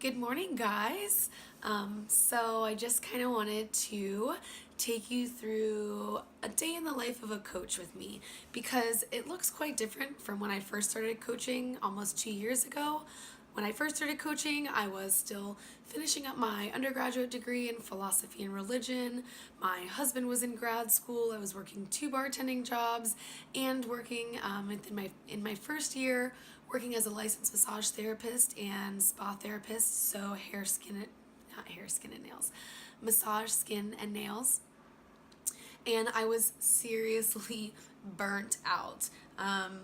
Good morning, guys. So I just kind of wanted to take you through a day in the life of a coach with me because it looks quite different from when I first started coaching almost 2 years ago. When I first started coaching, I was still finishing up my undergraduate degree in philosophy and religion. My husband was in grad school. I was working 2 bartending jobs and working in my first year working as a licensed massage therapist and spa therapist. So massage, skin, and nails. And I was seriously burnt out.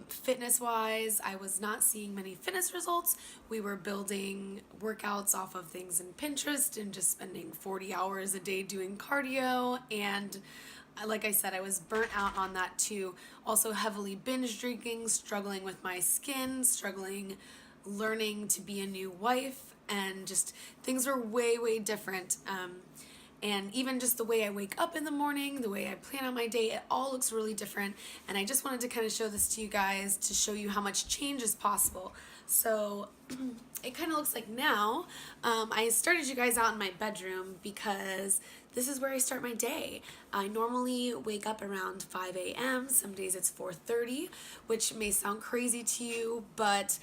Fitness wise, I was not seeing many fitness results. We were building workouts off of things in Pinterest and just spending 40 hours a day doing cardio. And like I said, I was burnt out on that too. Also, heavily binge drinking, struggling with my skin, struggling learning to be a new wife, and just things were way, way different. And even just the way I wake up in the morning, the way I plan on my day, it all looks really different. And I just wanted to kind of show this to you guys to show you how much change is possible. So it kind of looks like now, I started you guys out in my bedroom because this is where I start my day. I normally wake up around 5 a.m. Some days it's 4:30, which may sound crazy to you, but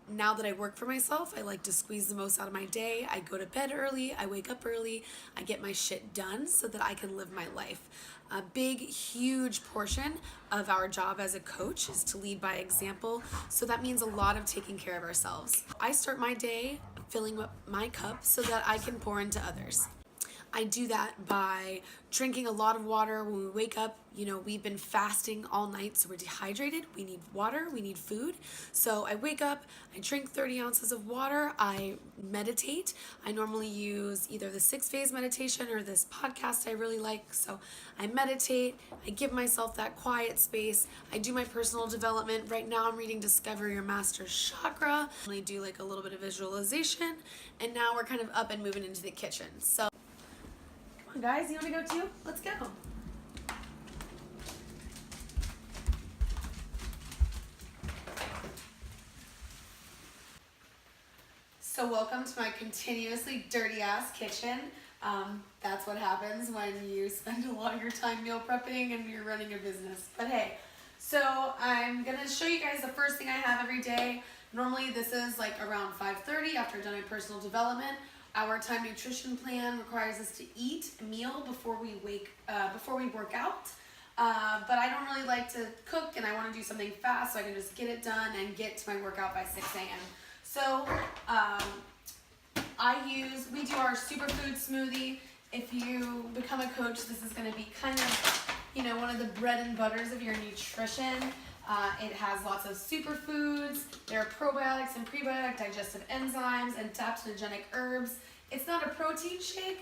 now that I work for myself, I like to squeeze the most out of my day. I go to bed early, I wake up early, I get my shit done so that I can live my life. A big, huge portion of our job as a coach is to lead by example, so that means a lot of taking care of ourselves. I start my day filling up my cup so that I can pour into others. I do that by drinking a lot of water when we wake up. We've been fasting all night, so we're dehydrated. We need water, we need food. So I wake up, I drink 30 ounces of water, I meditate. I normally use either the 6-phase meditation or this podcast I really like. So I meditate, I give myself that quiet space. I do my personal development. Right now I'm reading Discover Your Master Chakra. I do like a little bit of visualization, and now we're kind of up and moving into the kitchen. So guys, you want to go too? Let's go. So welcome to my continuously dirty ass kitchen. That's what happens when you spend a lot of your time meal prepping and you're running a business. But hey, so I'm going to show you guys the first thing I have every day. Normally this is like around 5:30 after I've done my personal development. Our time nutrition plan requires us to eat a meal before we work out. But I don't really like to cook, and I want to do something fast so I can just get it done and get to my workout by 6 a.m. So we do our superfood smoothie. If you become a coach, this is going to be kind of, one of the bread and butters of your nutrition. It has lots of superfoods. There are probiotics and prebiotic digestive enzymes and adaptogenic herbs. It's not a protein shake.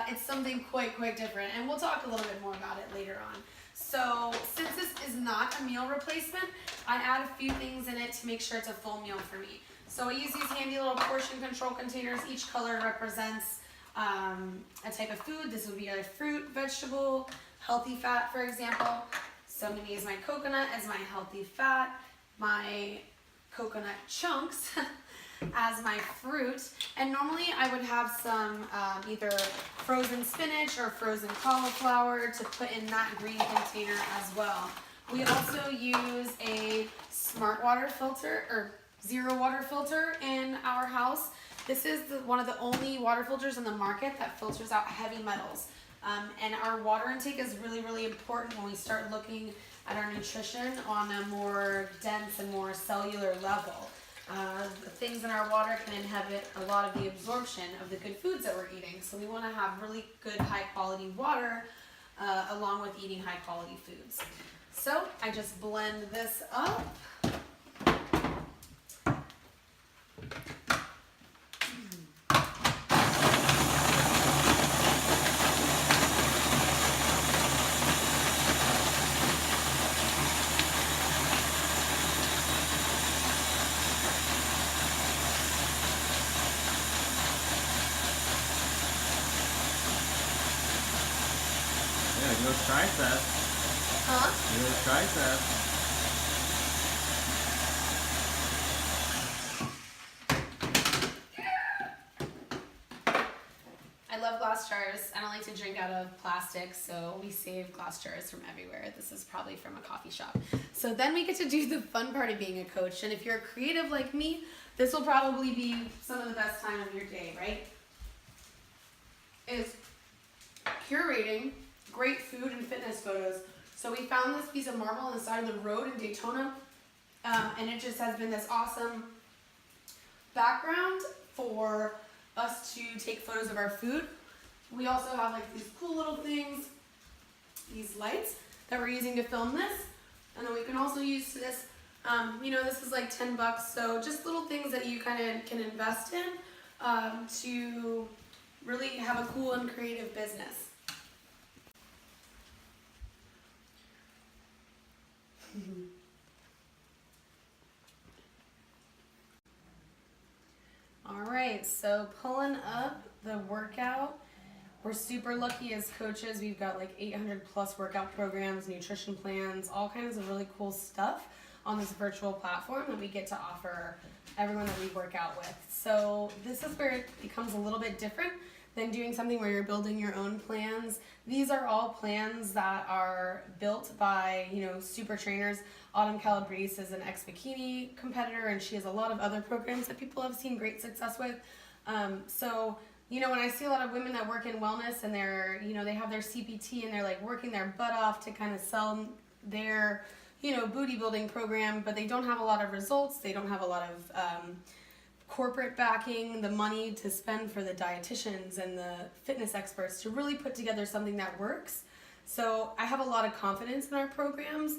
It's something quite different, and we'll talk a little bit more about it later on. So since this is not a meal replacement, I add a few things in it to make sure it's a full meal for me. So I use these handy little portion control containers. Each color represents a type of food. This would be a fruit, vegetable, healthy fat, for example. So I'm going to use my coconut as my healthy fat, my coconut chunks as my fruit, and normally I would have some either frozen spinach or frozen cauliflower to put in that green container as well. We also use a smart water filter or zero water filter in our house. This is one of the only water filters on the market that filters out heavy metals. And our water intake is really important when we start looking at our nutrition on a more dense and more cellular level. The things in our water can inhibit a lot of the absorption of the good foods that we're eating. So we want to have really good high quality water along with eating high quality foods. So I just blend this up. No tricep. Huh? No tricep. love glass jars. I don't like to drink out of plastic, so we save glass jars from everywhere. This is probably from a coffee shop. So then we get to do the fun part of being a coach. And if you're creative like me, this will probably be some of the best time of your day, right? Is curating great food and fitness photos. So we found this piece of marble on the side of the road in Daytona, and it just has been this awesome background for us to take photos of our food. We also have like these cool little things, these lights that we're using to film this, and then we can also use this. You know, this is like $10, so just little things that you kind of can invest in to really have a cool and creative business. All right, so pulling up the workout. We're super lucky as coaches. We've got like 800 plus workout programs, nutrition plans, all kinds of really cool stuff on this virtual platform that we get to offer everyone that we work out with. So this is where it becomes a little bit different than doing something where you're building your own plans. These are all plans that are built by, you know, super trainers. Autumn Calabrese is an ex-bikini competitor, and she has a lot of other programs that people have seen great success with. So, you know, when I see a lot of women that work in wellness and they're, you know, they have their CPT and they're like working their butt off to kind of sell their, you know, booty building program, but they don't have a lot of results. They don't have a lot of corporate backing, the money to spend for the dietitians and the fitness experts to really put together something that works. So I have a lot of confidence in our programs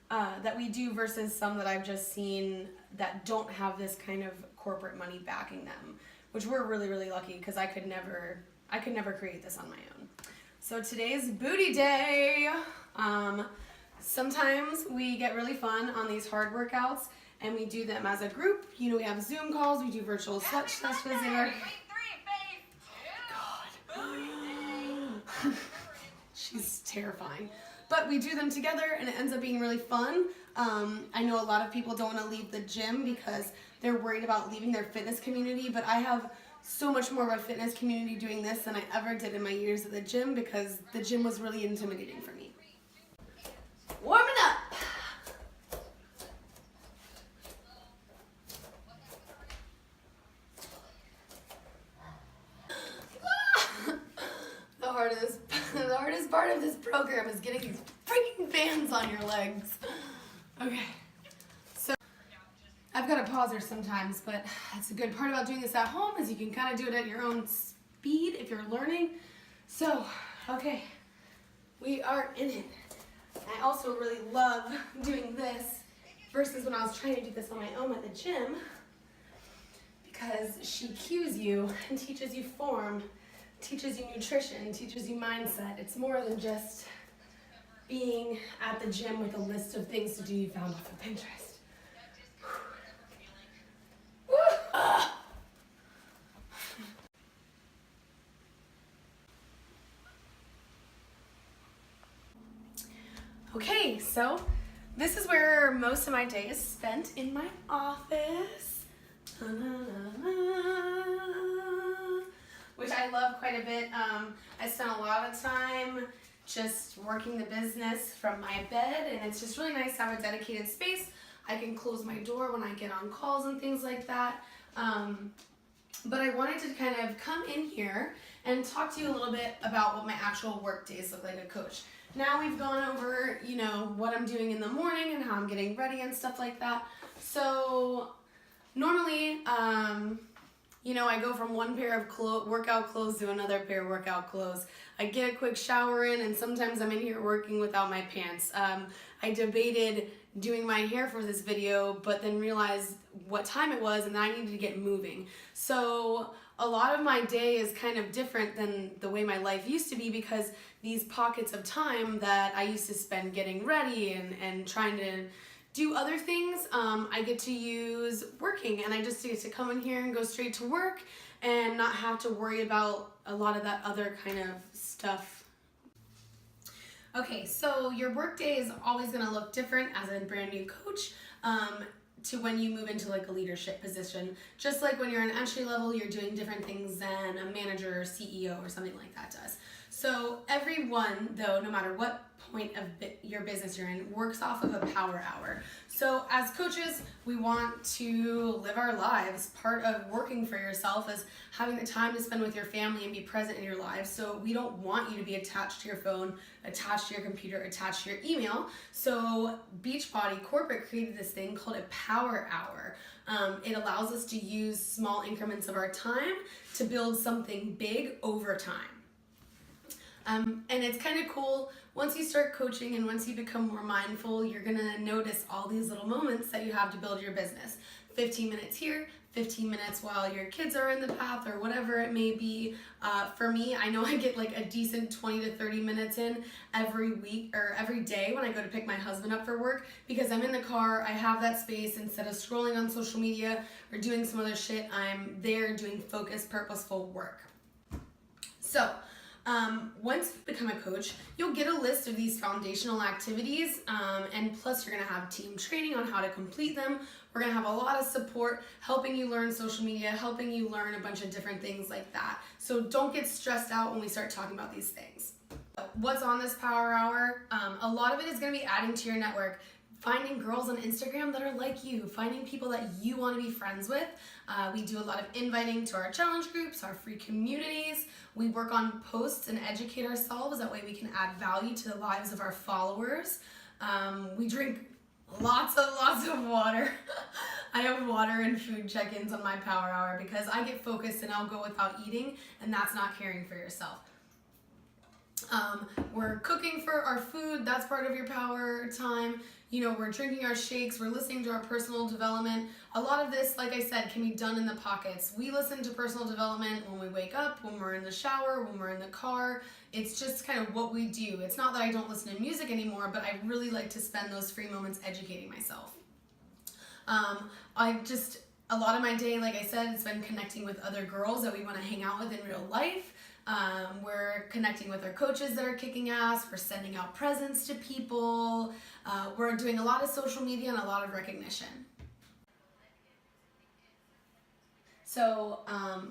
that we do versus some that I've just seen that don't have this kind of corporate money backing them, which we're really, really lucky because I could never create this on my own. So today's booty day. Sometimes we get really fun on these hard workouts and we do them as a group. You know, we have Zoom calls, we do virtual sessions in our... God. She's terrifying. But we do them together and it ends up being really fun. I know a lot of people don't want to leave the gym because they're worried about leaving their fitness community, but I have so much more of a fitness community doing this than I ever did in my years at the gym because the gym was really intimidating for me. Warming up. The hardest part of this program is getting these freaking bands on your legs. Okay, so I've got to pause her sometimes, but that's a good part about doing this at home is you can kind of do it at your own speed if you're learning. So, okay, we are in it. I also really love doing this versus when I was trying to do this on my own at the gym because she cues you and teaches you form, teaches you nutrition, teaches you mindset. It's more than just being at the gym with a list of things to do you found off of Pinterest. Okay, so this is where most of my day is spent in my office, which I love quite a bit. I spend a lot of time just working the business from my bed, and it's just really nice to have a dedicated space. I can close my door when I get on calls and things like that. But I wanted to kind of come in here and talk to you a little bit about what my actual work days look like as a coach. Now we've gone over, you know, what I'm doing in the morning and how I'm getting ready and stuff like that. So normally, you know, I go from one pair of workout clothes to another pair of workout clothes. I get a quick shower in, and sometimes I'm in here working without my pants. I debated doing my hair for this video, but then realized what time it was and I needed to get moving. So a lot of my day is kind of different than the way my life used to be because these pockets of time that I used to spend getting ready and trying to do other things, I get to use working, and I just get to come in here and go straight to work and not have to worry about a lot of that other kind of stuff. Okay, so your work day is always gonna look different as a brand new coach. to when you move into like a leadership position. Just like when you're an entry level, you're doing different things than a manager or CEO or something like that does. So everyone, though, no matter what point of your business you're in, works off of a power hour. So as coaches, we want to live our lives. Part of working for yourself is having the time to spend with your family and be present in your lives. So we don't want you to be attached to your phone, attached to your computer, attached to your email. So Beachbody Corporate created this thing called a power hour. It allows us to use small increments of our time to build something big over time. And it's kind of cool. Once you start coaching and once you become more mindful, you're gonna notice all these little moments that you have to build your business. 15 minutes here, 15 minutes while your kids are in the path or whatever it may be. For me, I know I get like a decent 20 to 30 minutes in every week or every day when I go to pick my husband up for work, because I'm in the car, I have that space. Instead of scrolling on social media or doing some other shit, I'm there doing focused, purposeful work. So, once you become a coach, you'll get a list of these foundational activities, and plus you're going to have team training on how to complete them. We're going to have a lot of support helping you learn social media, helping you learn a bunch of different things like that. So don't get stressed out when we start talking about these things. What's on this power hour? A lot of it is going to be adding to your network. Finding girls on Instagram that are like you, finding people that you want to be friends with. We do a lot of inviting to our challenge groups, our free communities. We work on posts and educate ourselves. That way we can add value to the lives of our followers. We drink lots of water. I have water and food check-ins on my power hour because I get focused and I'll go without eating, and that's not caring for yourself. We're cooking for our food. That's part of your power time. You know, we're drinking our shakes. We're listening to our personal development. A lot of this, like I said, can be done in the pockets. We listen to personal development when we wake up, when we're in the shower, when we're in the car. It's just kind of what we do. It's not that I don't listen to music anymore, but I really like to spend those free moments educating myself. A lot of my day, like I said, it's been connecting with other girls that we want to hang out with in real life. We're connecting with our coaches that are kicking ass. We're sending out presents to people. We're doing a lot of social media and a lot of recognition. So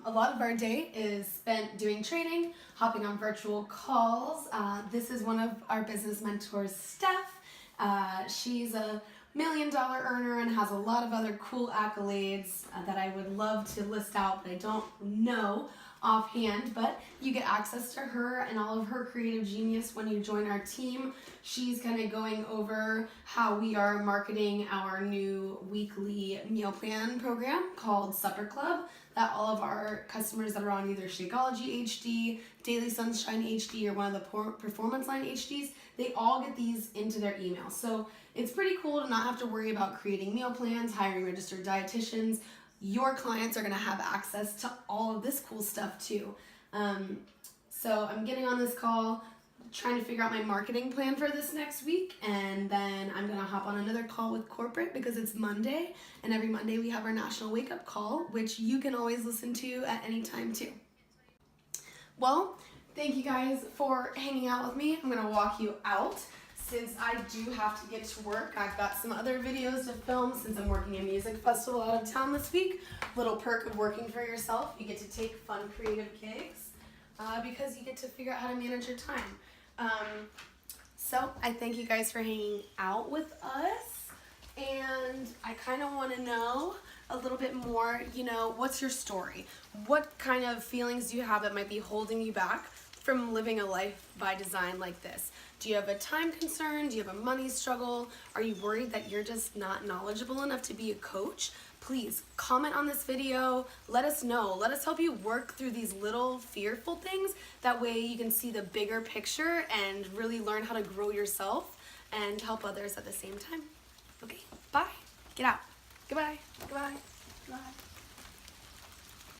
a lot of our day is spent doing training, hopping on virtual calls. This is one of our business mentors, Steph. She's a $1 million earner and has a lot of other cool accolades that I would love to list out, but I don't know offhand. But you get access to her and all of her creative genius when you join our team. She's kind of going over how we are marketing our new weekly meal plan program called Supper Club, that all of our customers that are on either Shakeology HD, Daily Sunshine HD, or one of the Performance Line HDs, they all get these into their email. So it's pretty cool to not have to worry about creating meal plans, hiring registered dietitians. Your clients are going to have access to all of this cool stuff too. So I'm getting on this call, trying to figure out my marketing plan for this next week, and then I'm going to hop on another call with corporate because it's Monday, and every Monday we have our national wake up call, which you can always listen to at any time too. Well, thank you guys for hanging out with me. I'm going to walk you out. Since I do have to get to work, I've got some other videos to film since I'm working a music festival out of town this week. Little perk of working for yourself, you get to take fun creative gigs because you get to figure out how to manage your time. So I thank you guys for hanging out with us, and I kind of want to know a little bit more, what's your story? What kind of feelings do you have that might be holding you back from living a life by design like this? Do you have a time concern? Do you have a money struggle? Are you worried that you're just not knowledgeable enough to be a coach? Please comment on this video. Let us know. Let us help you work through these little fearful things. That way you can see the bigger picture and really learn how to grow yourself and help others at the same time. Okay, bye. Get out. Goodbye. Goodbye. Goodbye.